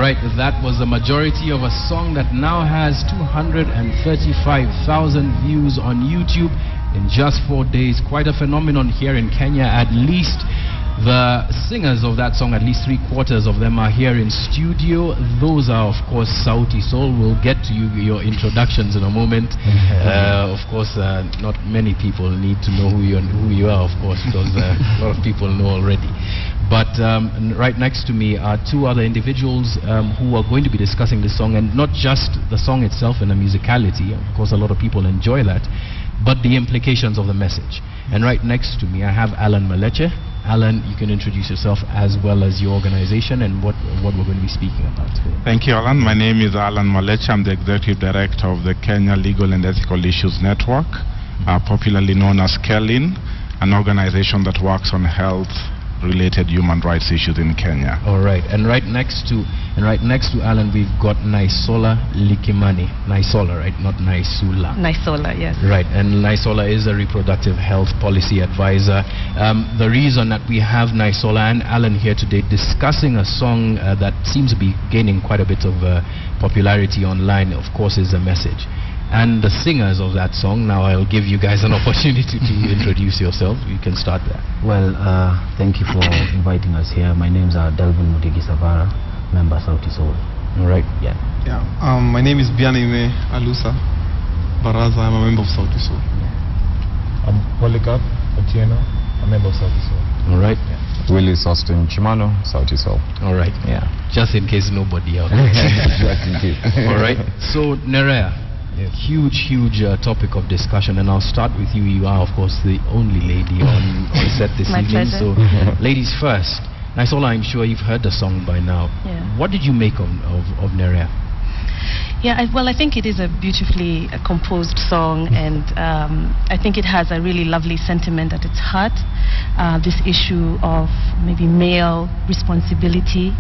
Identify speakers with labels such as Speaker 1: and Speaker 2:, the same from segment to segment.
Speaker 1: right, that was the majority of a song that now has 235,000 views on YouTube in just 4 days. Quite a phenomenon here in Kenya. At least the singers of that song, at least 3/4 of them are here in studio. Those are, of course, Sauti Soul. We'll get to your introductions in a moment. Of course, not many people need to know who you are, of course, because a lot of people know already. But right next to me are two other individuals who are going to be discussing this song, and not just the song itself and the musicality. Of course, a lot of people enjoy that, but the implications of the message. And right next to me, I have Alan Maleche. Alan, you can introduce yourself as well as your organization and what we're going to be speaking about today.
Speaker 2: Thank you, Alan. My name is Alan Maleche. I'm the Executive Director of the Kenya Legal and Ethical Issues Network, popularly known as KELIN, an organization that works on health-related human rights issues in Kenya.
Speaker 1: All right, and right next to Alan, we've got Naisola Likimani. Naisola, right? Not Naisula.
Speaker 3: Naisola, yes.
Speaker 1: Right, and Naisola is a reproductive health policy advisor. The reason that we have Naisola and Alan here today discussing a song that seems to be gaining quite a bit of popularity online, of course, is the message. And the singers of that song, now I'll give you guys an opportunity to introduce yourself. You can start there.
Speaker 4: Well, thank you for inviting us here. My name's Delvin Mudigi Savara, member Sauti Soul.
Speaker 1: All right.
Speaker 5: Yeah. My name is Bianime Alusa Baraza. I'm a member of Sauti Soul.
Speaker 6: I'm Polycarp Otieno, a member of Sauti Soul.
Speaker 1: All right.
Speaker 6: Yeah.
Speaker 7: Willis Austin Chimano, Sauti Soul.
Speaker 1: All right.
Speaker 7: Yeah.
Speaker 1: Just in case nobody else.
Speaker 7: Just in case.
Speaker 1: All right. So, Nereah.
Speaker 6: Yes.
Speaker 1: Huge topic of discussion, and I'll start with you. You are, of course, the only lady on set this
Speaker 3: My
Speaker 1: evening.
Speaker 3: pleasure.
Speaker 1: So, ladies first. Naisola, I'm sure you've heard the song by now.
Speaker 3: Yeah.
Speaker 1: What did you make of Nereah?
Speaker 3: Yeah, well, I think it is a beautifully composed song, and I think it has a really lovely sentiment at its heart. This issue of maybe male responsibility.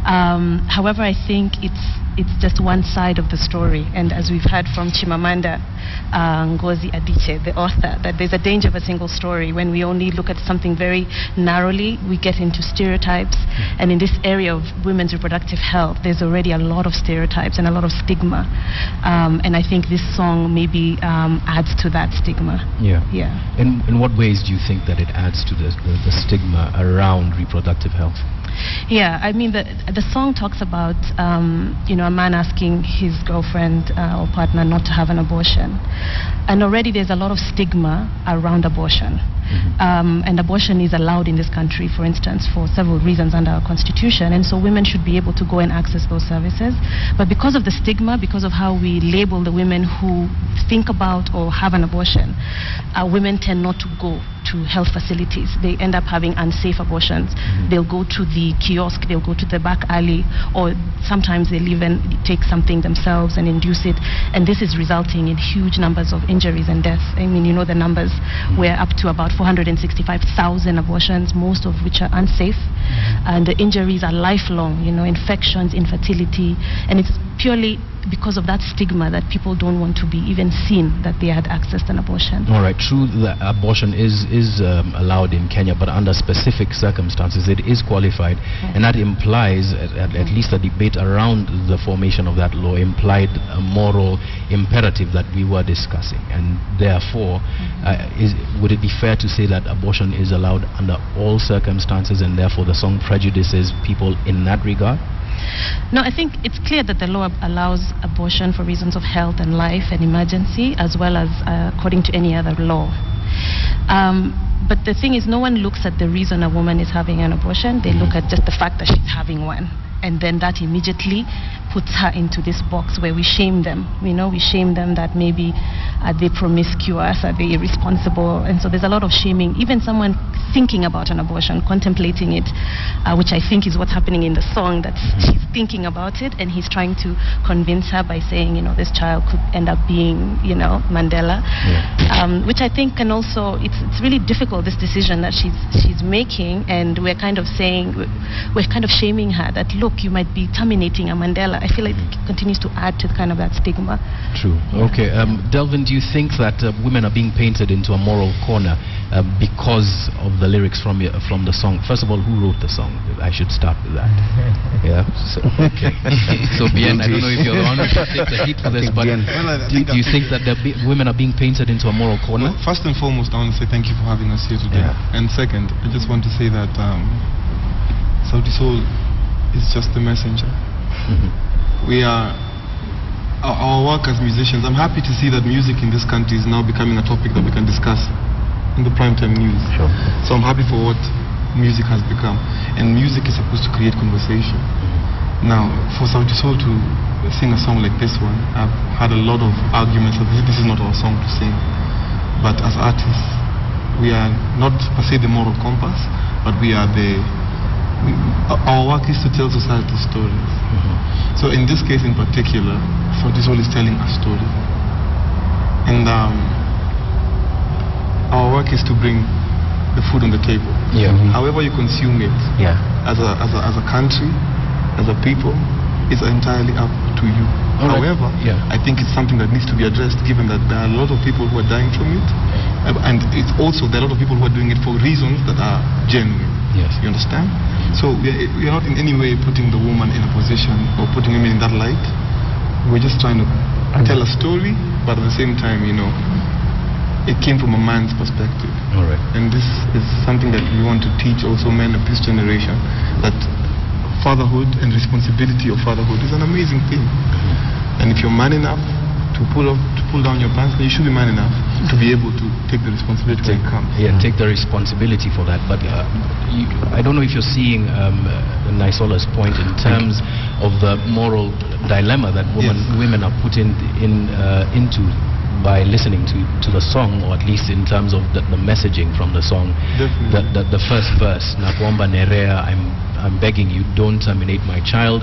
Speaker 3: However, I think it's just one side of the story, and as we've heard from Chimamanda Ngozi Adichie, the author, that there's a danger of a single story. When we only look at something very narrowly, we get into stereotypes, and in this area of women's reproductive health, there's already a lot of stereotypes and a lot of stigma, and I think this song maybe adds to that stigma.
Speaker 1: Yeah. In what ways do you think that it adds to the stigma around reproductive health?
Speaker 3: Yeah, I mean, the song talks about a man asking his girlfriend or partner not to have an abortion, and already there's a lot of stigma around abortion. And abortion is allowed in this country, for instance, for several reasons under our constitution, and so women should be able to go and access those services. But because of the stigma, because of how we label the women who think about or have an abortion, women tend not to go to health facilities. They end up having unsafe abortions. They'll go to the kiosk, they'll go to the back alley, or sometimes they'll even take something themselves and induce it, and this is resulting in huge numbers of injuries and deaths. I mean, you know the numbers. We're up to about 465,000 abortions, most of which are unsafe, and the injuries are lifelong, infections, infertility, and it's purely because of that stigma that people don't want to be even seen that they had accessed an abortion.
Speaker 1: All right, true, the abortion is allowed in Kenya, but under specific circumstances it is qualified, and that implies, at least the debate around the formation of that law implied a moral imperative that we were discussing, and therefore would it be fair to say that abortion is allowed under all circumstances, and therefore the song prejudices people in that regard?
Speaker 3: No, I think it's clear that the law allows abortion for reasons of health and life and emergency, as well as according to any other law. But the thing is, no one looks at the reason a woman is having an abortion. They look at just the fact that she's having one. And then that immediately puts her into this box where we shame them. We shame them that maybe are they promiscuous, are they irresponsible, and so there's a lot of shaming. Even someone thinking about an abortion, contemplating it, which I think is what's happening in the song, that she's thinking about it, and he's trying to convince her by saying, this child could end up being, Mandela, which I think can also, it's really difficult, this decision that she's making, and we're kind of saying, we're kind of shaming her that, look, you might be terminating a Mandela but I feel like it continues to add to kind of that stigma.
Speaker 1: True. Okay. Delvin, do you think that women are being painted into a moral corner because of the lyrics from the song? First of all, who wrote the song? I should start with that. Yeah. So, okay. So, Bien, I don't know if you're the one who should take the heat for this, but do you think that women are being painted into a moral corner?
Speaker 5: Well, first and foremost, I want to say thank you for having us here today.
Speaker 1: Yeah.
Speaker 5: And second, I just want to say that Sauti Soul is just the messenger. We are our work as musicians. I'm happy to see that music in this country is now becoming a topic that we can discuss in the primetime news.
Speaker 1: Sure.
Speaker 5: So I'm happy for what music has become, and music is supposed to create conversation. Now, for Sauti Soul to sing a song like this one, I've had a lot of arguments that this is not our song to sing. But as artists, we are not per se the moral compass, but we are our work is to tell society stories. So in this case in particular, Sauti Soul is telling a story. And our work is to bring the food on the table.
Speaker 1: Yeah.
Speaker 5: However you consume it, as a country, as a people, it's entirely up to you.
Speaker 1: All right.
Speaker 5: However, I think it's something that needs to be addressed, given that there are a lot of people who are dying from it, and it's also there are a lot of people who are doing it for reasons that are genuine.
Speaker 1: Yes.
Speaker 5: You understand? So we are not in any way putting the woman in a position or putting women in that light. We're just trying to tell a story, but at the same time, it came from a man's perspective.
Speaker 1: All right.
Speaker 5: And this is something that we want to teach also men of this generation, that fatherhood and responsibility of fatherhood is an amazing thing. And if you're man enough to pull down your pants, you should be man enough to be able to take the responsibility when it comes.
Speaker 1: Yeah, take the responsibility for that. But I don't know if you're seeing Naisola's point in terms of the moral dilemma that women are put into by listening to the song, or at least in terms of the messaging from the song.
Speaker 5: Definitely.
Speaker 1: The first verse, Nakuomba Nereah, I'm begging you, don't terminate my child.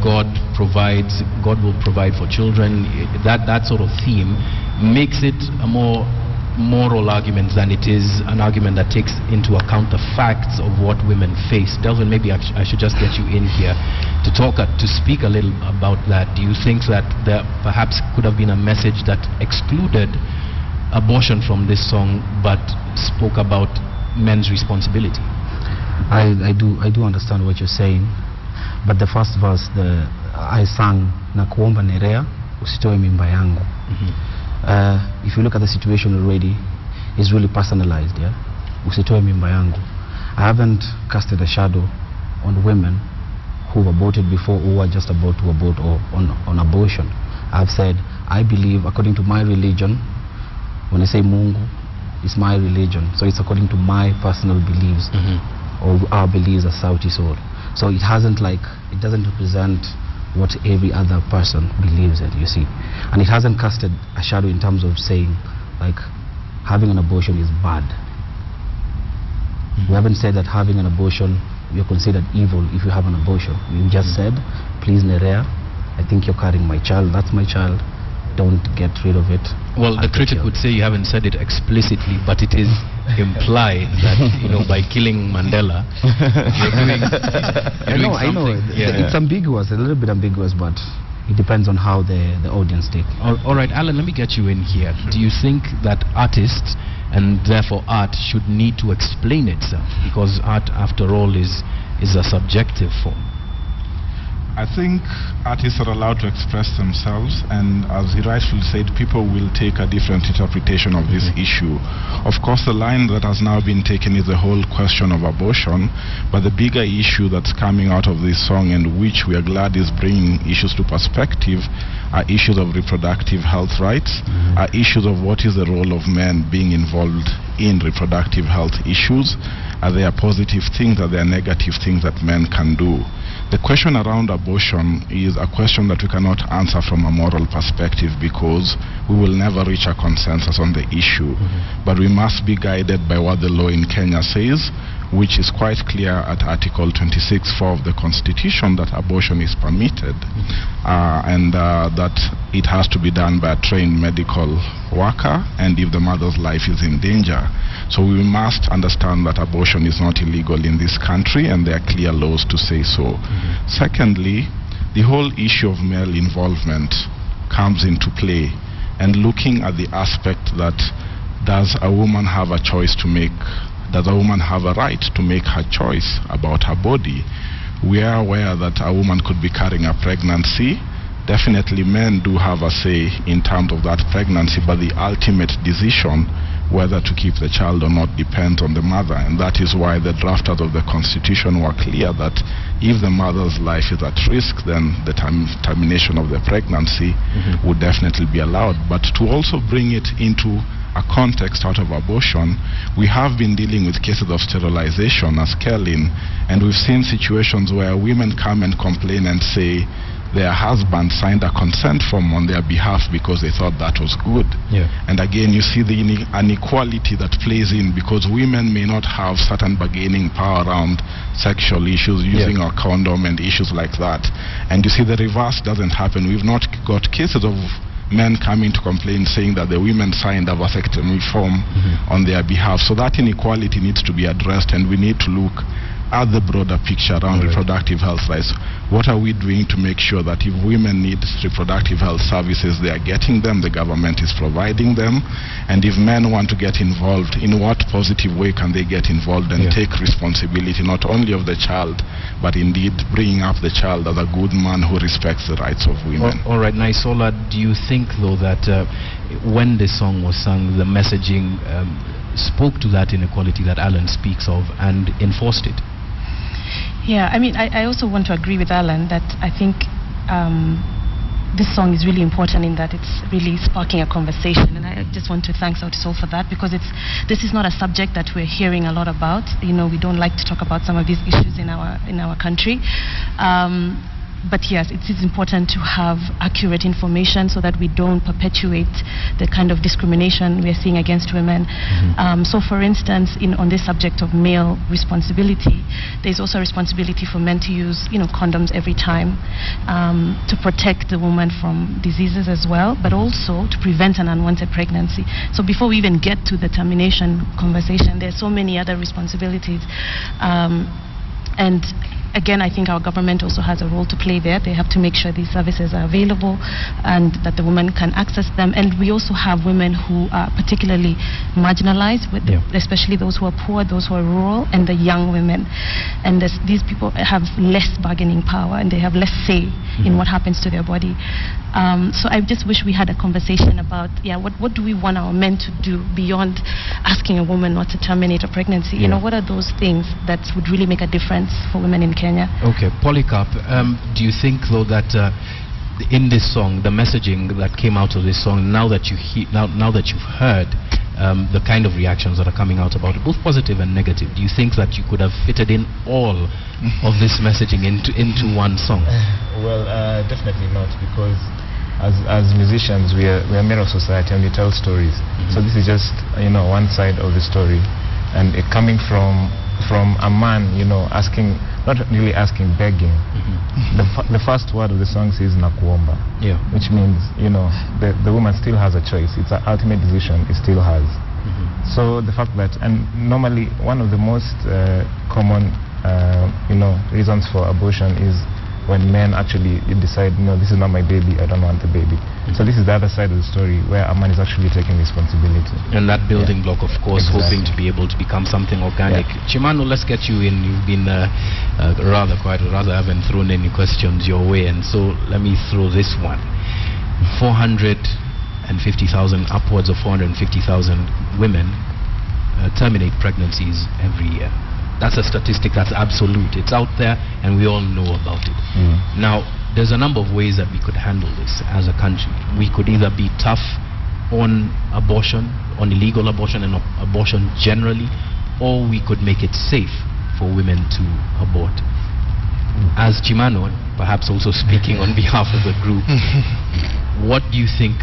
Speaker 1: God will provide for children. That sort of theme makes it a more moral argument than it is an argument that takes into account the facts of what women face. Delvin, maybe I should just get you in here to speak a little about that. Do you think that there perhaps could have been a message that excluded abortion from this song but spoke about men's responsibility?
Speaker 4: I do understand what you're saying, but the first verse, I sang Nakuomba Nereah, usitoe mimba yangu. If you look at the situation already, it's really personalized. Usitoe mimba yangu. I haven't casted a shadow on women who've aborted before, who are just about to abort, or on abortion. I've said, I believe according to my religion. When I say Mungu, it's my religion, so it's according to my personal beliefs, or our beliefs as Sauti Soul. So it doesn't represent what every other person believes in, you see. And it hasn't casted a shadow in terms of saying, like, having an abortion is bad. We haven't said that having an abortion, you're considered evil if you have an abortion. We just said, please Nereah, I think you're carrying my child, that's my child, don't get rid of it.
Speaker 1: Well, the critic would say you haven't said it explicitly, but it is implied that, by killing Mandela, you're doing
Speaker 4: I know. It's ambiguous, a little bit ambiguous, but it depends on how the audience take.
Speaker 1: All right, Alan, let me get you in here. Do you think that artists, and therefore art, should need to explain itself? Because art, after all, is a subjective form.
Speaker 2: I think artists are allowed to express themselves, and as he rightfully said, people will take a different interpretation of this issue. Of course, the line that has now been taken is the whole question of abortion, but the bigger issue that's coming out of this song, and which we are glad is bringing issues to perspective, are issues of reproductive health rights, are issues of what is the role of men being involved in reproductive health issues. Are there positive things, are there negative things that men can do? The question around abortion is a question that we cannot answer from a moral perspective, because we will never reach a consensus on the issue. But we must be guided by what the law in Kenya says, which is quite clear at Article 26(4) of the Constitution, that abortion is permitted, and that it has to be done by a trained medical worker, and if the mother's life is in danger. So we must understand that abortion is not illegal in this country, and there are clear laws to say so. Secondly, the whole issue of male involvement comes into play, and looking at the aspect that does a woman have a choice to make, does a woman have a right to make her choice about her body? We are aware that a woman could be carrying a pregnancy. Definitely men do have a say in terms of that pregnancy, but the ultimate decision whether to keep the child or not depends on the mother, and that is why the drafters of the Constitution were clear that if the mother's life is at risk, then the termination of the pregnancy would definitely be allowed. But to also bring it into a context out of abortion, we have been dealing with cases of sterilization, as Kellyn, and we've seen situations where women come and complain and say their husband signed a consent form on their behalf because they thought that was good. And again, you see the inequality that plays in, because women may not have certain bargaining power around sexual issues, using a condom and issues like that. And you see the reverse doesn't happen. We've not got cases of men coming to complain saying that the women signed a vasectomy form on their behalf. So that inequality needs to be addressed, and we need to look at the broader picture around reproductive health rights. What are we doing to make sure that if women need reproductive health services, they are getting them, the government is providing them? And if men want to get involved, in what positive way can they get involved and take responsibility not only of the child, but indeed bringing up the child as a good man who respects the rights of women?
Speaker 1: All right, Naisola, do you think though that when this song was sung, the messaging spoke to that inequality that Alan speaks of and enforced it?
Speaker 3: Yeah, I mean, I also want to agree with Alan that I think this song is really important in that it's really sparking a conversation, and I just want to thank Sauti Soul for that, because this is not a subject that we're hearing a lot about. You know, we don't like to talk about some of these issues in our country. But yes, it is important to have accurate information so that we don't perpetuate the kind of discrimination we are seeing against women. So for instance, on this subject of male responsibility, there's also a responsibility for men to use, condoms every time, to protect the woman from diseases as well, but also to prevent an unwanted pregnancy. So before we even get to the termination conversation, there's so many other responsibilities. And again, I think our government also has a role to play there. They have to make sure these services are available and that the women can access them. And we also have women who are particularly marginalized, especially those who are poor, those who are rural, and the young women. And these people have less bargaining power, and they have less say in what happens to their body. So I just wish we had a conversation about, what do we want our men to do beyond asking a woman not to terminate a pregnancy? What are those things that would really make a difference for women in Kenya? Okay,
Speaker 1: Polycarp, do you think though that in this song, the messaging that came out of this song, now that you've heard the kind of reactions that are coming out about it, both positive and negative, do you think that you could have fitted in all of this messaging into one song?
Speaker 6: Well, definitely not, because as musicians we are men of society and we tell stories. So this is just one side of the story, and it coming from a man, asking, not really asking, begging. The first word of the song says nakuomba, which means the woman still has a choice. It's an ultimate decision. It still has. So the fact that, and normally one of the most common reasons for abortion is when men actually decide, no, this is not my baby, I don't want the baby. So this is the other side of the story, where a man is actually taking responsibility.
Speaker 1: And that building block, of course, hoping to be able to become something organic. Chimano, let's get you in. You've been rather quiet, or rather haven't thrown any questions your way, and so let me throw this one. 450,000, upwards of 450,000 women terminate pregnancies every year. That's a statistic that's absolute. It's out there and we all know about it. Now, there's a number of ways that we could handle this as a country. We could either be tough on abortion, on illegal abortion and abortion generally, or we could make it safe for women to abort. As Chimano, perhaps also speaking on behalf of the group, what do you think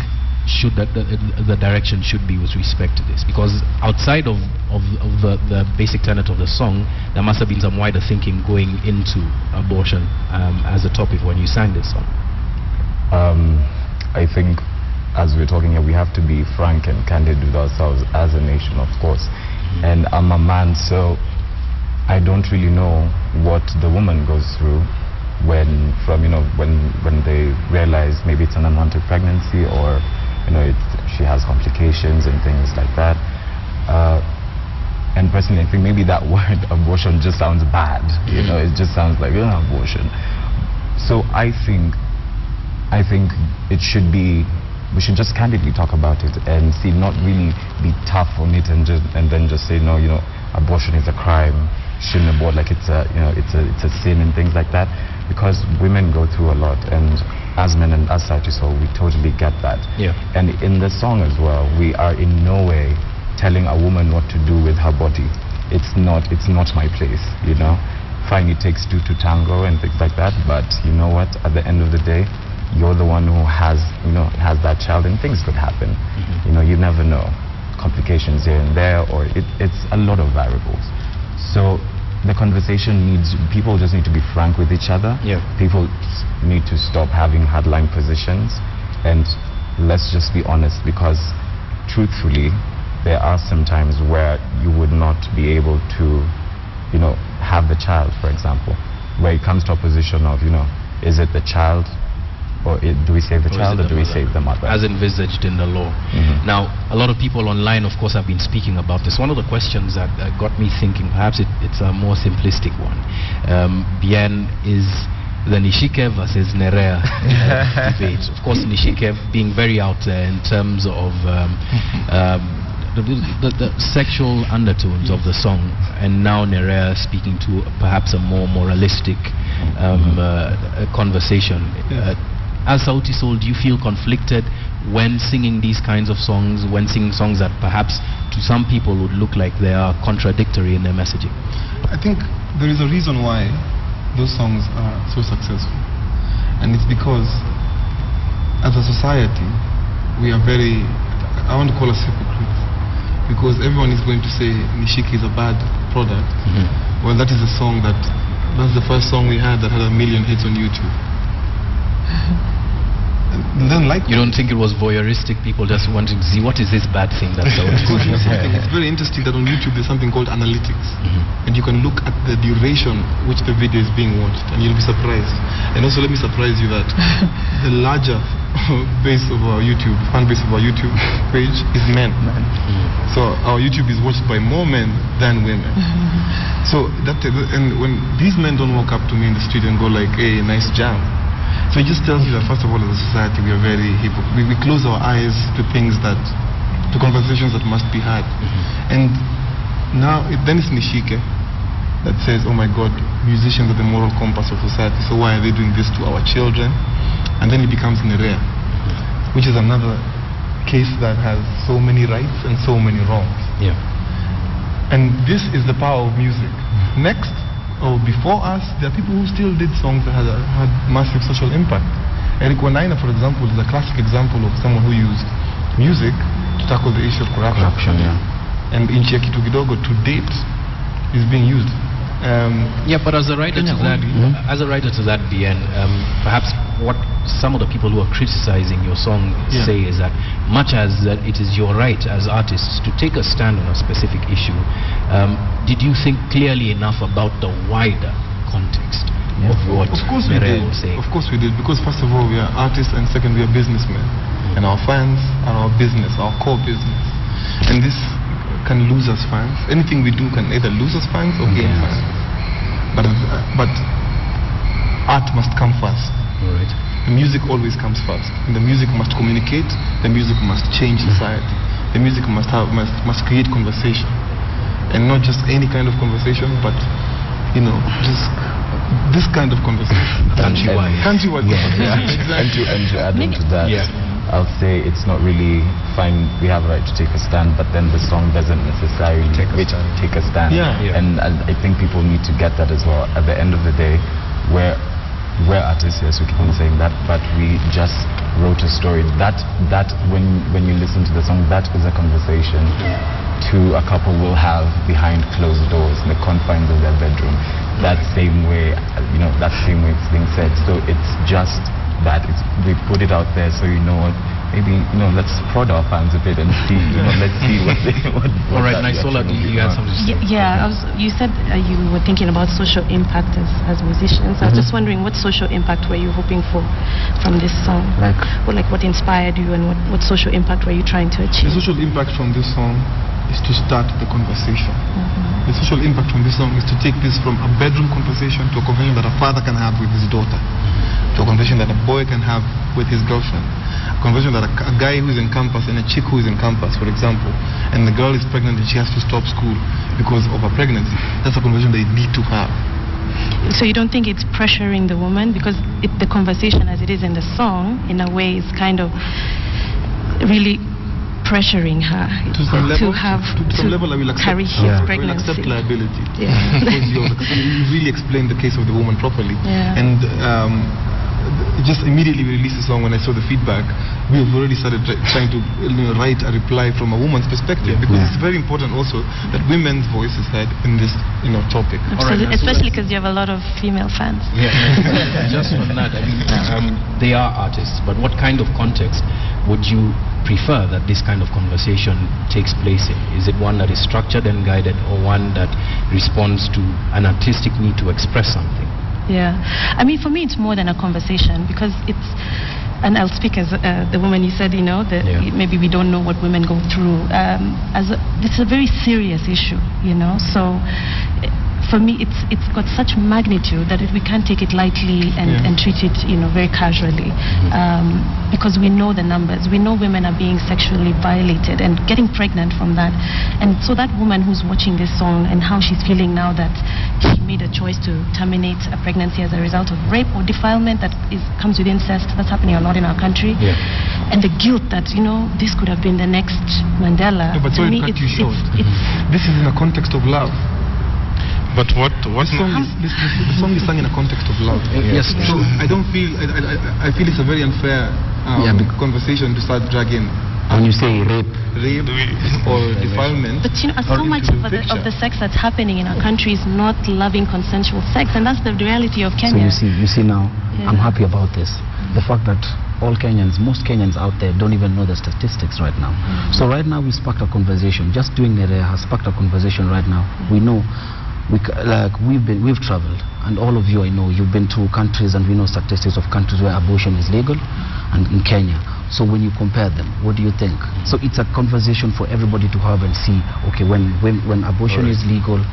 Speaker 1: the direction should be with respect to this? Because outside of the basic tenet of the song, there must have been some wider thinking going into abortion as a topic when you sang this song.
Speaker 7: I think, as we're talking here, we have to be frank and candid with ourselves as a nation, of course. And I'm a man, so I don't really know what the woman goes through when they realize maybe it's an unwanted pregnancy, or she has complications and things like that. And personally, I think maybe that word abortion just sounds bad. It just sounds like abortion. So I think it should be, we should just candidly talk about it and see, not really be tough on it and then just say, no, abortion is a crime, shouldn't abort, like it's a sin and things like that, because women go through a lot, and as men and as Sauti Soul, we totally get that.
Speaker 1: Yeah.
Speaker 7: And in the song as well, we are in no way telling a woman what to do with her body. It's not my place, Fine, it takes two to tango and things like that, but you know what? At the end of the day, you're the one who has that child, and things could happen. You never know. Complications here and there, or it's a lot of variables. So the conversation people just need to be frank with each other.
Speaker 1: Yeah.
Speaker 7: People need to stop having hardline positions, and let's just be honest, because truthfully, there are some times where you would not be able to, have the child, for example, where it comes to a position of, is it the child, or do we save the child, or do we save the mother? As
Speaker 1: envisaged in the law. Now, a lot of people online, of course, have been speaking about this. One of the questions that got me thinking, perhaps it's a more simplistic one. Bien, is the Nishike versus Nereah debate. Of course, Nishike being very out there in terms of the sexual undertones of the song, and now Nereah speaking to perhaps a more moralistic conversation. As Sauti Soul, do you feel conflicted when singing these kinds of songs, when singing songs that perhaps to some people would look like they are contradictory in their messaging?
Speaker 5: I think there is a reason why those songs are so successful, and it's because as a society we are very, I want to call us hypocrites, because everyone is going to say Nishiki is a bad product. Well, that's the first song we had that had 1 million hits on YouTube. And then
Speaker 1: you don't think it was voyeuristic, people just wanting to see what is this bad thing that's out?
Speaker 5: It's very interesting that on YouTube there's something called analytics, and you can look at the duration which the video is being watched, and you'll be surprised. And also, let me surprise you that the larger base of our YouTube, fan base of our YouTube page is men. So our YouTube is watched by more men than women. So and when these men don't walk up to me in the street and go like, hey, nice jam. So it just tells you that, first of all, as a society, we are very we close our eyes to conversations that must be had. And now, then it's Nishike that says, oh my God, musicians are the moral compass of society, so why are they doing this to our children? And then it becomes Nereah, which is another case that has so many rights and so many wrongs.
Speaker 1: Yeah.
Speaker 5: And this is the power of music. Next, before us, there are people who still did songs that had massive social impact. Eric Wanaina, for example, is a classic example of someone who used music to tackle the issue of corruption. And Inchi ya Kitu Kidogo to date is being used.
Speaker 1: But as a writer to that, Bien, perhaps what some of the people who are criticizing your song say is that much as that it is your right as artists to take a stand on a specific issue, did you think clearly enough about the wider context of what Nereah was saying?
Speaker 5: Of course we did, because first of all we are artists, and second we are businessmen, and our fans are our business, our core business, and this can lose us fans. Anything we do can either lose us fans or gain fans. But art must come first.
Speaker 1: Right.
Speaker 5: The music always comes first. And the music must communicate. The music must change society. The music must create conversation, and not just any kind of conversation, but just this kind of conversation.
Speaker 1: Countrywide.
Speaker 7: And to add into that. I'll say it's not really fine, we have a right to take a stand, but then the song doesn't necessarily take a stand. And I think people need to get that as well. At the end of the day, we're artists, yes, we keep on saying that, but we just wrote a story. That when you listen to the song, that is a conversation a couple will have behind closed doors in the confines of their bedroom. That same way it's being said. So it's just that we put it out there, so maybe, let's prod our fans a bit and see, let's see what they what
Speaker 1: All right, Naisola, you had something to say?
Speaker 3: Yeah, you said you were thinking about social impact as musicians. I was just wondering, what social impact were you hoping for from this song? Like what inspired you, and what social impact were you trying to achieve?
Speaker 5: The social impact from this song is to start the conversation. The social impact from this song is to take this from a bedroom conversation to a conversation that a father can have with his daughter, to a conversation that a boy can have with his girlfriend, a conversation that a guy who is in campus and a chick who is in campus, for example, and the girl is pregnant and she has to stop school because of her pregnancy. That's a conversation they need to have.
Speaker 3: So you don't think it's pressuring the woman? Because the conversation as it is in the song, in a way, is kind of really pressuring her
Speaker 5: to some level, I will
Speaker 3: carry
Speaker 5: accept,
Speaker 3: his
Speaker 5: I
Speaker 3: pregnancy.
Speaker 5: will accept liability. Because you really explained the case of the woman properly. And just immediately we released the song. When I saw the feedback, we have already started trying to write a reply from a woman's perspective, because it's very important also that women's voice is heard in this topic.
Speaker 3: Absolutely, especially because you have a lot of female fans.
Speaker 1: Just on that, I mean, they are artists, but what kind of context would you prefer that this kind of conversation takes place in? Is it one that is structured and guided, or one that responds to an artistic need to express something?
Speaker 3: Yeah, I mean, for me it's more than a conversation, because it's, and I'll speak as the woman you said, that maybe we don't know what women go through. It's a very serious issue, so for me it's got such magnitude that we can't take it lightly and treat it very casually, because we know the numbers. We know women are being sexually violated and getting pregnant from that. And so that woman who's watching this song and how she's feeling now that she made a choice to terminate a pregnancy as a result of rape or defilement that comes with incest, that's happening a lot in our country, and the guilt that this could have been the next Mandela.
Speaker 5: But
Speaker 3: to me,
Speaker 5: this is in a context of love.
Speaker 2: But what
Speaker 5: the song is sung in a context of love.
Speaker 1: Yes.
Speaker 5: So I don't feel. I feel it's a very unfair conversation to start dragging.
Speaker 4: When you say rape
Speaker 5: or defilement.
Speaker 3: But so much of the sex that's happening in our country is not loving consensual sex, and that's the reality of Kenya.
Speaker 4: So you see now, I'm happy about this. The fact that most Kenyans out there don't even know the statistics right now. So right now we sparked a conversation. Just doing Nereah has sparked a conversation right now. We know. We've traveled, and all of you, I know, you've been to countries, and we know statistics of countries where abortion is legal, and in Kenya. So when you compare them, what do you think? So it's a conversation for everybody to have and see, okay, when abortion is legal,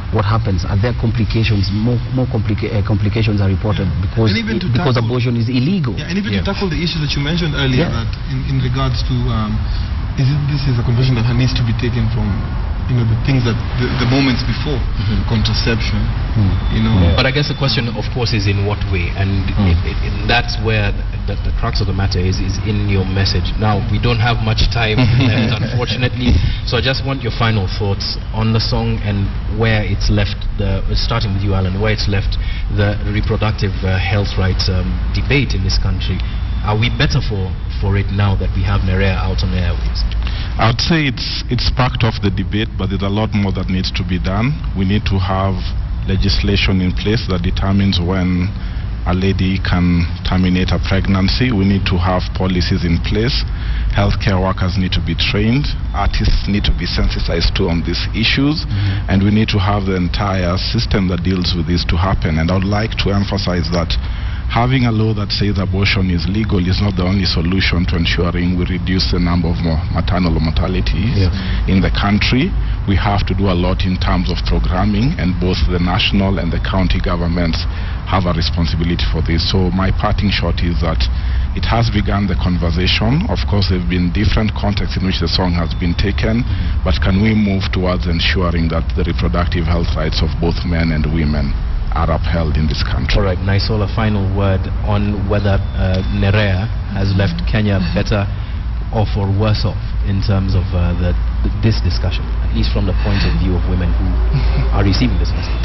Speaker 4: what happens? Are there complications? More complications are reported because abortion is illegal.
Speaker 5: And even to tackle the issues that you mentioned earlier, that in regards to this is a conversation that needs to be taken from the things that the moments before contraception.
Speaker 1: But I guess the question, of course, is in what way, and that's where the crux of the matter is in your message. Now we don't have much time left, unfortunately, so I just want your final thoughts on the song and where it's left. Starting with you, Alan, where it's left the reproductive health rights debate in this country. Are we better for it now that we have Nereah out on the airwaves?
Speaker 2: I would say it's part of the debate, but there's a lot more that needs to be done. We need to have legislation in place that determines when a lady can terminate a pregnancy. We need to have policies in place. Healthcare workers need to be trained. Artists need to be sensitized on these issues. And we need to have the entire system that deals with this to happen. And I would like to emphasize that having a law that says abortion is legal is not the only solution to ensuring we reduce the number of maternal mortalities in the country. We have to do a lot in terms of programming, and both the national and the county governments have a responsibility for this. So my parting shot is that it has begun the conversation. Of course, there have been different contexts in which the song has been taken, but can we move towards ensuring that the reproductive health rights of both men and women are upheld in this country?
Speaker 1: All right, Naisola, final word on whether Nereah has left Kenya better off or worse off in terms of this discussion, at least from the point of view of women who are receiving this message.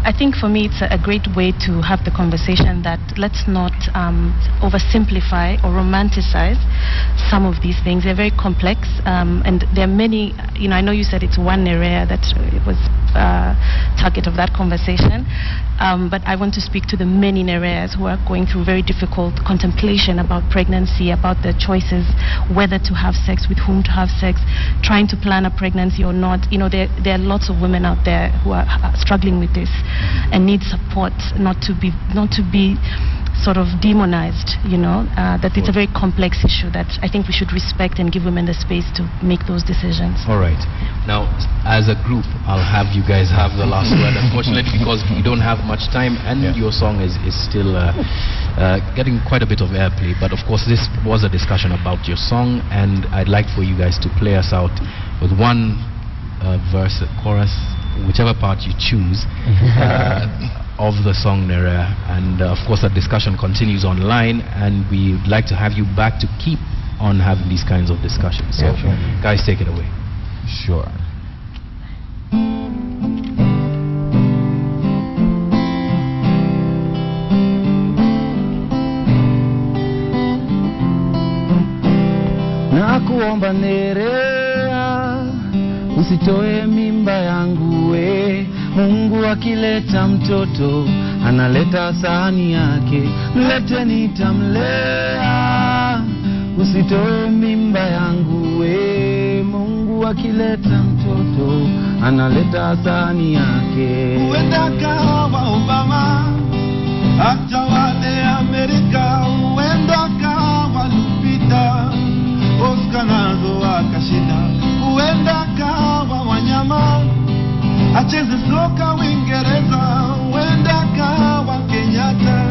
Speaker 3: I think for me it's a great way to have the conversation that let's not oversimplify or romanticize some of these things. They're very complex, and there are many, I know you said it's one Nereah that was target of that conversation, but I want to speak to the many Nereahs who are going through very difficult contemplation about pregnancy, about their choices, whether to have sex, with whom to have sex, trying to plan a pregnancy or not. There are lots of women out there who are struggling with this and need support, not to be sort of demonized, that it's a very complex issue that I think we should respect and give women the space to make those decisions.
Speaker 1: All right. Now, as a group, I'll have you guys have the last word, unfortunately, because we don't have much time, and your song is still getting quite a bit of airplay. But of course, this was a discussion about your song, and I'd like for you guys to play us out with one verse, chorus, whichever part you choose, of the song Nereah. And of course that discussion continues online, and we'd like to have you back to keep on having these kinds of discussions. So guys, take it away.
Speaker 7: Sure.
Speaker 4: Nakuomba Nereah, usitoe mimba yangu we. Mungu akileta mtoto analeta sahani yake, mlete nitamlea. Usitoe mimba yangu we. Mungu akileta mtoto analeta sahani yake.
Speaker 8: Uenda kawa Obama, hata wale Amerika. Uenda kawa Lupita, Oscar nazo akashinda. Uenda kawa Wanyama, acheze soka Uingereza. Uenda kawa Kenyatta,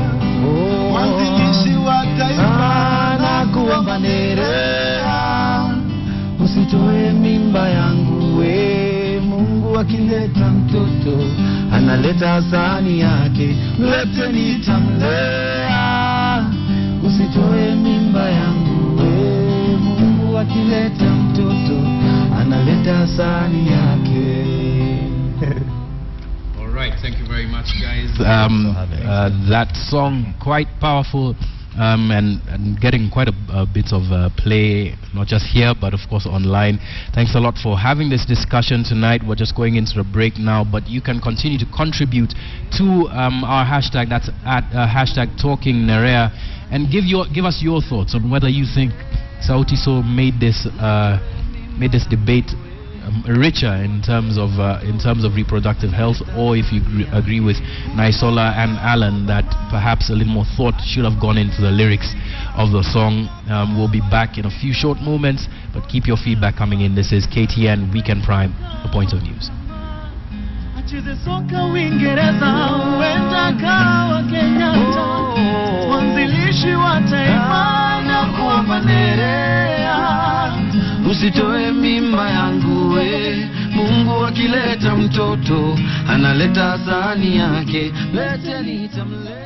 Speaker 8: mwanzilishi wa taifa.
Speaker 4: Nakuomba Nereah, usitoe mimba yangu we. Mungu akileta mtoto analeta sahani yake, mlete nitamlea. Usitoe mimba yangu we. Mungu akileta mtoto analeta sahani yake.
Speaker 1: All right, thank you very much, guys. That song, quite powerful, and getting quite a bit of play, not just here, but of course online. Thanks a lot for having this discussion tonight. We're just going into a break now, but you can continue to contribute to our hashtag. That's at hashtag Talking Nereah, and give us your thoughts on whether you think Sauti Soul made this debate richer in terms of reproductive health, or if you agree with Naisola and Alan that perhaps a little more thought should have gone into the lyrics of the song. We'll be back in a few short moments, but keep your feedback coming in. This is KTN Weekend Prime, The Point of News.
Speaker 8: Acheze soka Uingereza, uenda kawa Kenyatta, mwanzilishi wa taifa. Nakuomba Nereah,
Speaker 4: usitoe mimba yangu we. Mungu akileta mtoto analeta sahani yake, lete nitamlea.